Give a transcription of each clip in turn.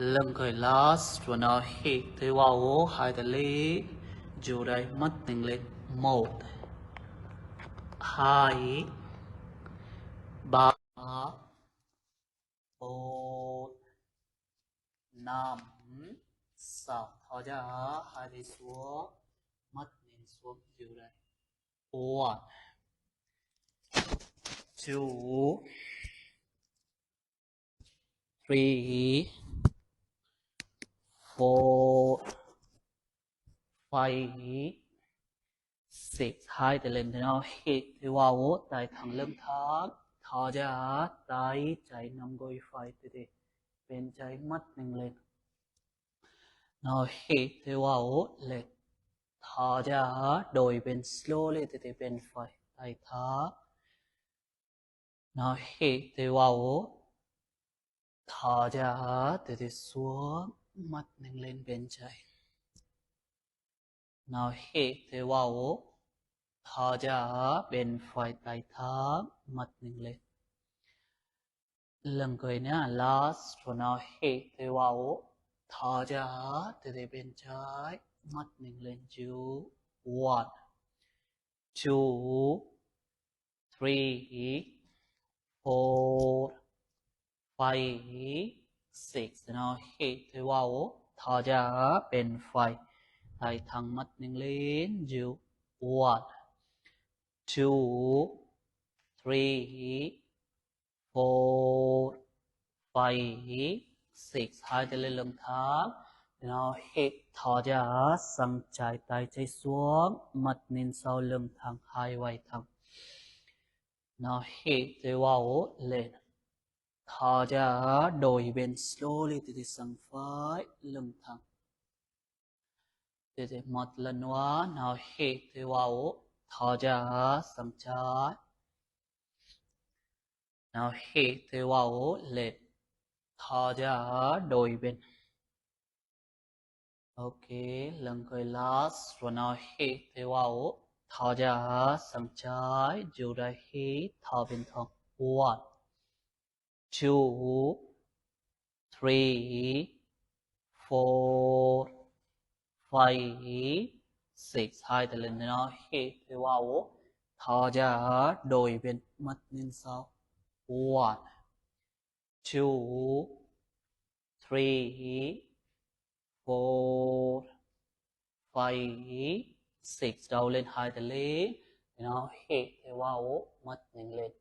lần khởi last và nó hít thì wow hai tờ lý dù đây mất tình lên một hai ba bốn năm sáu thôi ra hai đi xuống mất nhìn xuống dù đây one two three four five six hai từ lên thì nó hit thì wow tại thằng lưng thớt thò ra tại chạy nằm gối phải từ từ bên chạy mất mình lên nó hit thì wow lên thò ra đổi bên slowly từ từ bên phải tại thở nó hit thì wow thò ra từ từ xuống mất mình lên bên chạy nó hit thì wow thò ra bên phải tại thở mất mình lên lần cười nhá last for nó hit thì wow thò ra từ từ bên trái mắt mình lên chú one two three four five six nó hit thì wow thò ra bên phải tại thằng mắt mình lên chú one two three four five six hai tay lên lưng thấp nó hít thở ra sang trái tay chạy xuống mặt nhìn sau lưng thẳng hai vai thẳng nó hít thì wow lên thở ra đổi bên slowly từ từ sang phải lưng thẳng từ từ một lần nữa nó hít thì wow thở ra sang trái nó hít thì wow lên thở ra đổi bên ok lần cười last rồi nó hít thì wow thở ra sang trái dù đã hít thở bên thong one two three four five six hai từ lên nó hít thì wow thở ra đổi bên mắt nhìn sau one two three four five six đầu lên hai tay lý nó hít thì wow mắt nhìn lên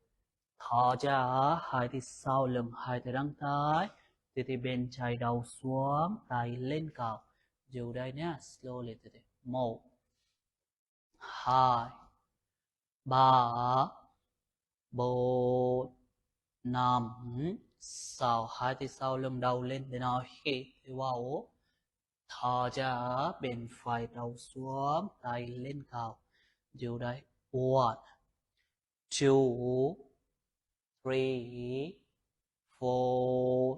thở ra hai tay sau lưng hai tay đằng trái từ bên trái đầu xuống tay lên cao dù đây nhé slowly từ từ một hai ba bốn năm sáu hai tay sau lưng đầu lên để nó hít thì wow thở ra bên phải đầu xuống tay lên cao dù đây one two three four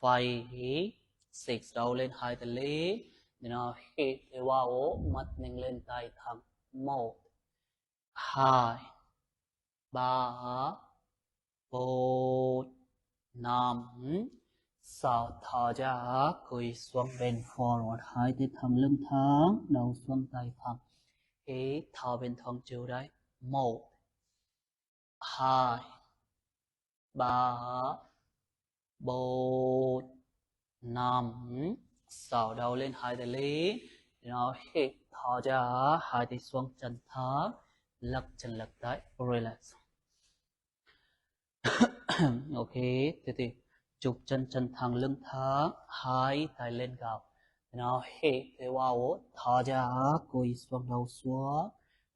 five six đầu lên hai tay lý để nó hít thì wow mắt nhìn lên tay thẳng một hai ba bốn năm sáu thở ra cúi xuống bên forward hai tay thẳng lưng thẳng đầu xuống tay thẳng hít thở bên thẳng chiều đấy một hai ba bốn năm sáu đầu lên hai tay lý nó hít thở ra hai tay xuống chân thẳng lật chân lật đấy relax ok thế thì chụp chân chân thẳng lưng thẳng hai tay lên cao nó hít thì wow thở ra cúi xuống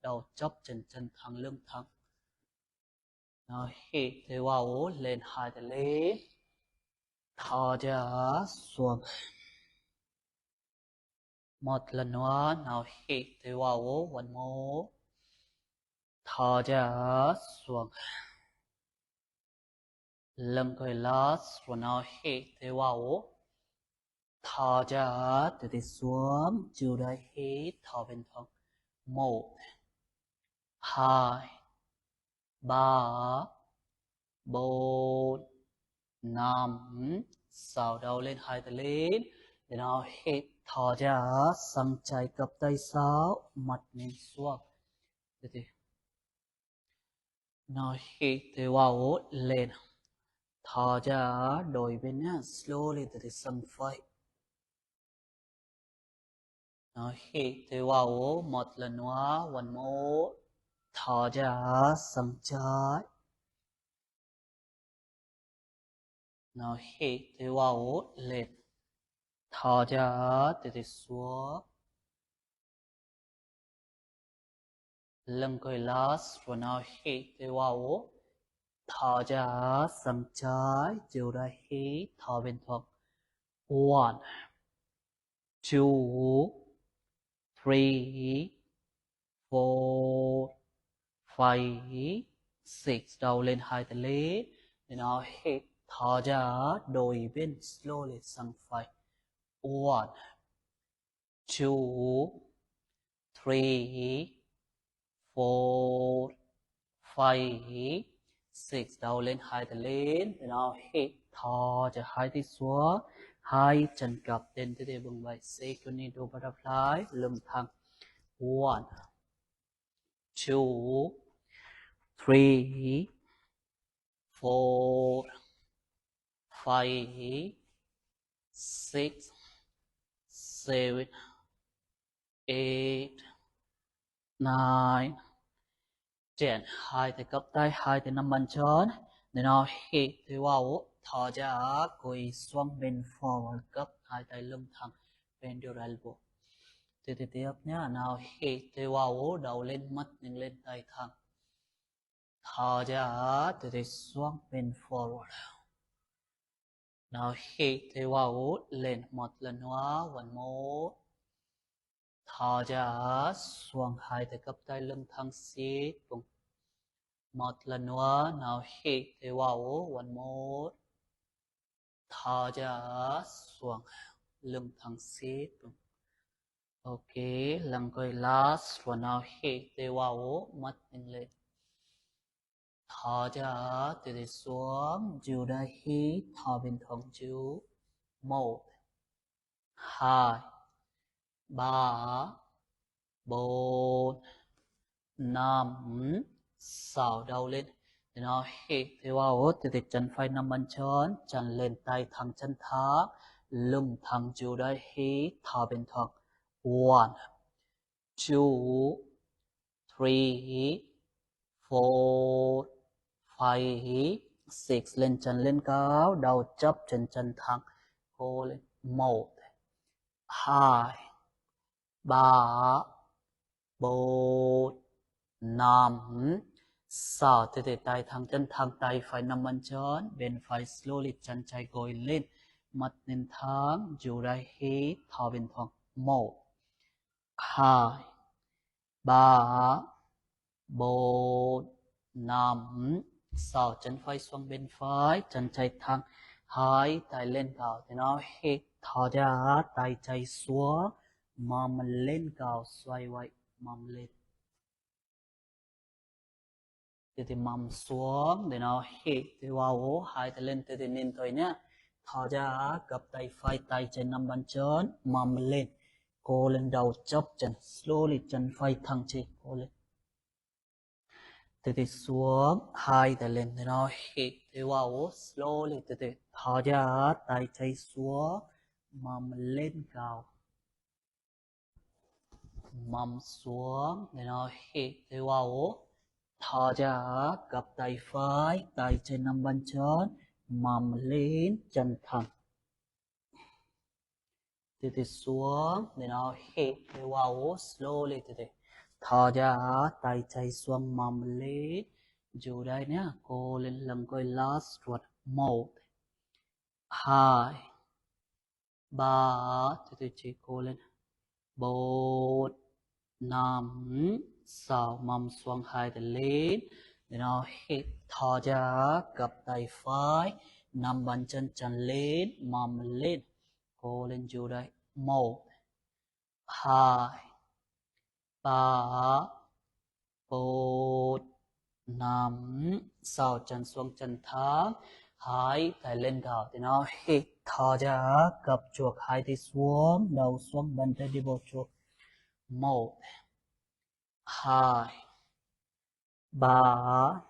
đầu chóp chân chân thẳng lưng thẳng nó hít thì wow lên hai tay lên thở ra xuống một lần nữa nào hít thì wow one more thở ra xuống lần cười last rồi nó hít thì wow thở ra từ từ xuống chiều đây hít thở bên thẳng một hai ba bốn năm sào đầu lên hai tay lên để nó hít thở ra sang trái cặp tay sau mặt nhìn xuống thì nó hít thì vào lên thở ra đổi bên nhá slowly thì sang phải nó hít thì vào một lần nữa one more thở ra sang trái nó hít thì vào lên thở ra thì xuống lưng coi last rồi nó hít thì vào thở ra sang trái chiều đây hít thở bên thuận one two three four five six đầu lên hai tay lấy để nó hít thở ra đổi bên slowly sang phải one two three four five six đầu lên hai tay lên để nó hít thở ra hai tay xuống hai chân cặp đến tới bừng vai second into butterfly lưng thẳng one two three four five six seven eight nine ten hai tay cấp tay hai tay nắm bàn chân để nó hít thì vào thở ra cúi xuống bên forward cấp hai tay lưng thẳng bên đưa elbow tiếp tiếp nhá nào hít thì vào đầu lên mắt nhìn lên tay thẳng thở ra thì xuống bên forward nào hít thì vào lên một lần nữa one more thở ra xuống hai tay cấp tay lưng thẳng sit cùng một lần nữa nào hít thì vào one more thở ra xuống lưng thẳng sit cùng ok lần coi last rồi nào hít thì vào mắt nhìn lên thở ra từ xuống chiều đây hít thở bên thuận chiều một hai ba bốn năm sáu đầu lên thì nó hít thì vào từ chân phải nằm bàn chân chân lên tay thẳng chân thẳng lưng thẳng chiều đây hít thở bên thuận one two three four five six lên chân lên cao đầu chấp chân thẳng cô lên một hai ba bốn năm sáu từ tay thẳng chân thẳng tay phải nằm bàn chân bên phải slowly chân chạy gối lên mặt lên thẳng dù đây hít thở bên thuận một hai ba bốn năm sáu chân phải xuống bên phải chân chạy thẳng hai tay lên cao thì nó hít thở ra tay chạy xuống mầm lên cao xoay vậy mầm lên thì mầm xuống để nó hít thì vào hai tay lên thì nên thôi nhé thở ra gập tay phải tay trên nằm bàn chân mầm lên cô lên đầu chấp chân slowly chân phải thẳng trên cô lên từ xuống hai tay lên thì nó hít thì vào slowly từ thở ra tay chạy xuống mầm lên cao mầm xuống để nó hít thì vào thở ra gập tay phải tay trên nằm bàn chân mầm lên chân thẳng từ xuống để nó hít thì vào slowly từ thở ra tay chạy xuống mầm lên dù đây nhé cô lên lần coi last ruột một hai ba từ chỉ cô lên bốn năm sáu mầm xuống hai tay lên để nó hít thở ra gập tay phải nằm bàn chân chân lên mầm lên cô lên dù đây một hai ba bốn năm sáu chân xuống chân thẳng hai tay lên cao thì nó hít thò ra cặp chuột hai tay xuống, đầu xuống bàn tay đi bộ chuột. 1 2 3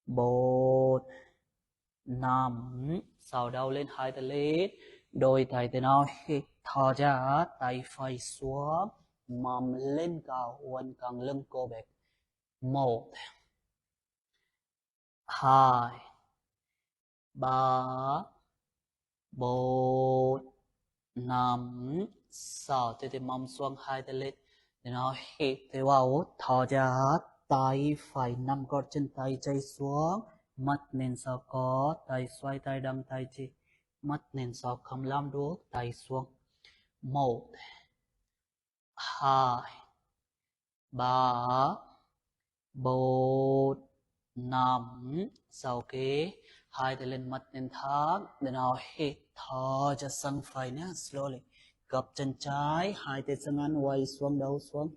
4 5. Sau đầu lên hai tay lên, đôi tay tay nào hít thò ra, tay phải xuống, mầm lên cao, uốn cong lưng cô bẹp. 1 2 3 4 5. Sau từ từ mông xuống hai tay lên, để nó hít từ vào thò ra, tay phải nằm gót chân tay chạy xuống, mắt nên sao có, tay xoay tay đâm tay chỉ, mắt nên sao không làm đuốc, tay xuống. 1 2 3 4 5. Sau kế hai tay lên mặt lên thẳng, để nó hít thò ra sang phải nhé, slowly. Gập chân trái, hai tay sang ăn quay xuống đầu xuống,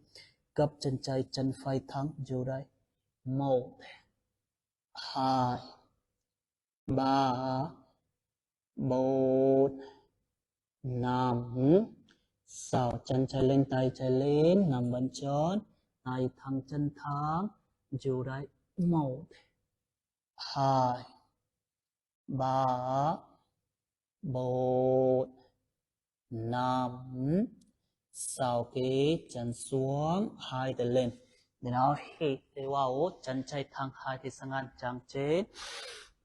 gập chân trái chân phải thẳng dù đây. 1 2 3 4 5. Sau chân trái lên, tay trái lên, nằm bên chân, tay thẳng chân thẳng dù đây. 1 2 3 4 5. Sau kế chân xuống, hai tay lên, để nó hít tay vào, chân trái thẳng, hai tay sang ăn trắng trên,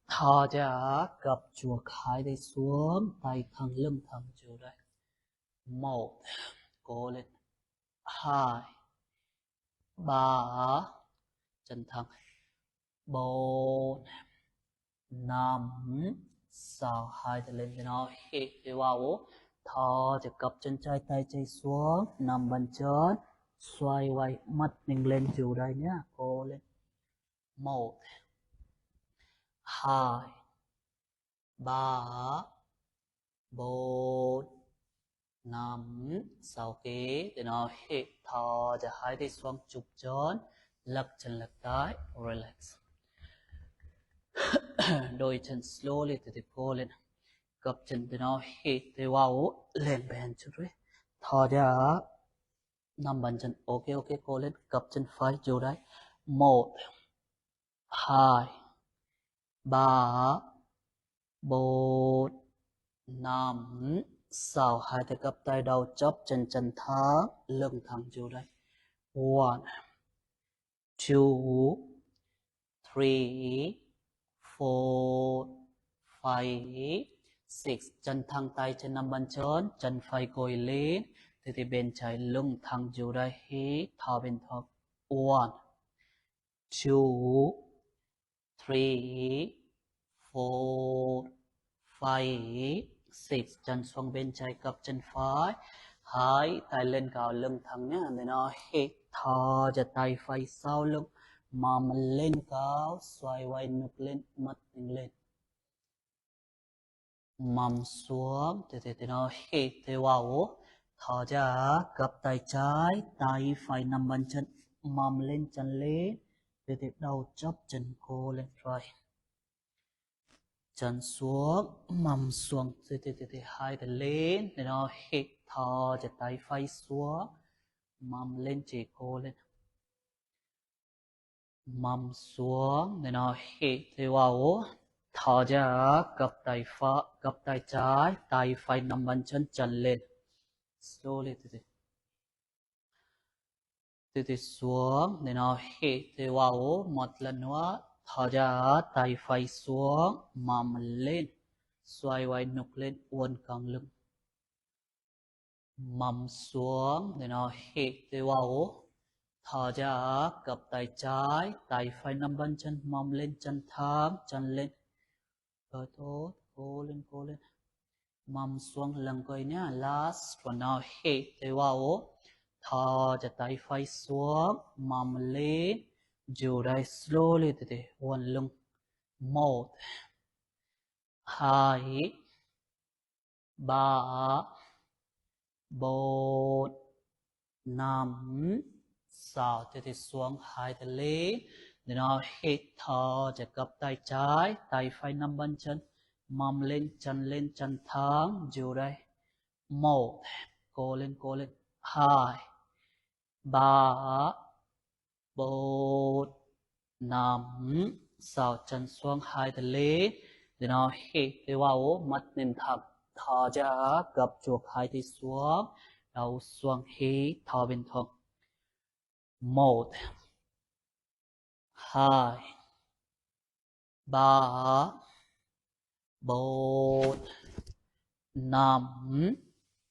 thò ra gập chuột hai tay xuống, tay thẳng lưng thẳng chiều đây. 1 cố lên, 2 3 chân thẳng, 4 5. Sau hai tay lên, để nó hít tay vào, thòจะgập chân trái tay chạy xuống, nằm bàn chân, xoay quay, mắt nhìn lên chiều đây nhé, cố lên. 1 2 3 4 5. Sau kế để nó hít thòจะhai tay xuống chụp chân, lật chân lật tay, relax. Đôi chân slowly từ từ cố lên, gập chân để nó hít tay vào, lên bàn chút đấy, thò ra nằm bàn chân, ok ok cố lên, gập chân phải chiều đấy. 1 2 3 4 5. Sau hai tay gập tay đầu chóp chân chân thẳng, lưng thẳng chiều đây. 1 2 3 4 5 6. Chân thẳng tay chân nằm bàn chân, chân phải gối lên, thì bên trái lưng thẳng chiều đây, hít thở bên thấp. 1 2 3 4 5 6. Chân xuống bên trái gập chân phải, hai tay lên cao lưng thẳng nhé, để nó hít thở ra tay phải sau lưng, mà mình lên cao, xoay quay ngực lên, mắt nhìn lên, mầm xuống, thì nó hít tay vào, thở ra gập tay trái, tay phải nằm bàn chân, mầm lên chân lên, thì đầu chóp chân cô lên rồi. Chân xuống, mầm xuống, thì hai tay lên, để nó hít thở ra tay phải xuống, mầm lên chỉ cô lên, mầm xuống, để nó hít tay vào, thở ra gập tay phải, gập tay trái, tay phải nằm bàn chân, chân lên, slowly từ xuống, để nó hít tay vào một lần nữa, thở ra tay phải xuống, mầm lên, xoay quay ngực lên, uốn cong lưng, mầm xuống, để nó hít tay vào, thở ra gập tay trái, tay phải nằm bàn chân, mầm lên chân thẳng, chân lên, rồi tốt, cố lên, mầm xuống lần cuối nhá, last one. Now hít tay vào, thò ra tay phải xuống, mầm lên, dù đây slowly từ từ uốn lưng. 1 2 3 4 5. Sau từ từ xuống hai tay lên, để nó hít thở ra gập tay trái, tay phải nằm bàn chân, mầm lên chân thắng dù đây 1 cô lên 2 3 4 5 6 chân xuống 2 thật lý để nó khi thì vào mắt nên thẳng thò ra gập chuột 2 thì xuống đầu xuống hí thò bên thuận 1 2 3 4 5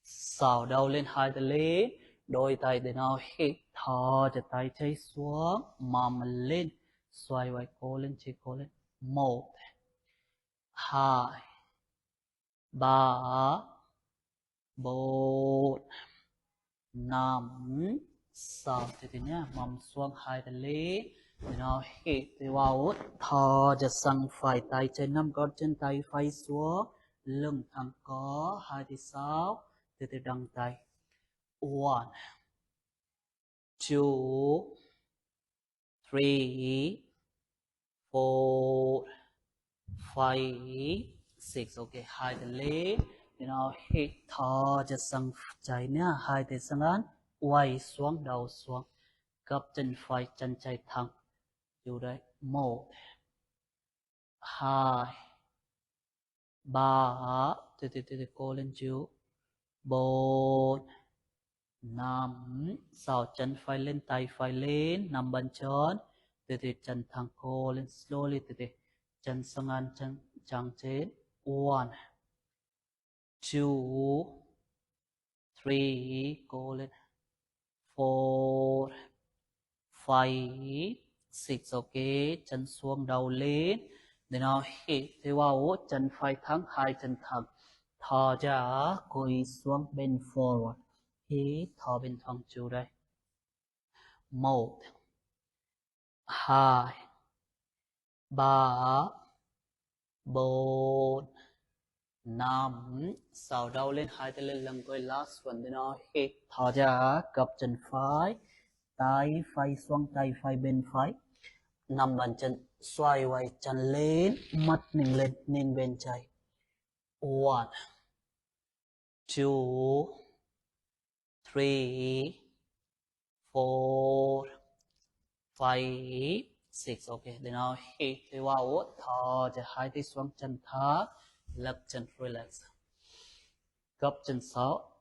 6 đầu lên 2 thật lý đôi tay để nó hít thò cho tay cháy xuống mầm lên xoay vai cô lên chỉ cô lên 1 2 3 4 5 6 thì nhá mầm xuống 2 thật lý để nó hít thì vào thò cho sang phải tay trên 5 con chân tay phải xuống lưng thẳng có 2 thì 6 từ đằng tay 1 2 3 4 5 6 ok 2 thật lý thì nó hít thò cho sang trái nhá 2 thì sang án quay xuống đầu xuống gập chân phải chân trái thẳng dù đấy 1 2 3 từ cô lên chú 4 5 6 chân phải lên tay phải lên 5 bàn chân từ chân thẳng cô lên slowly từ chân sang ăn chân chẳng trên 1 2 3 cô lên 4 5 6 ok chân xuống đầu lên để nó hít thì vào chân phải thẳng 2 chân thẳng thò ra cúi xuống bên forward hít thò bên thẳng chú đây 1 2 3 4 5 6 đầu lên 2 tay lên lưng coi last one để nó hít thò ra gập chân phải tay phải xuống tay phải bên phải 5 bàn chân xoay quay chân lên mắt mình lên nên bên trái 1 2 3 4 5 6 ok để nó hít thì vào thò cho 2 tay xuống chân thả lật chân relax gập chân 6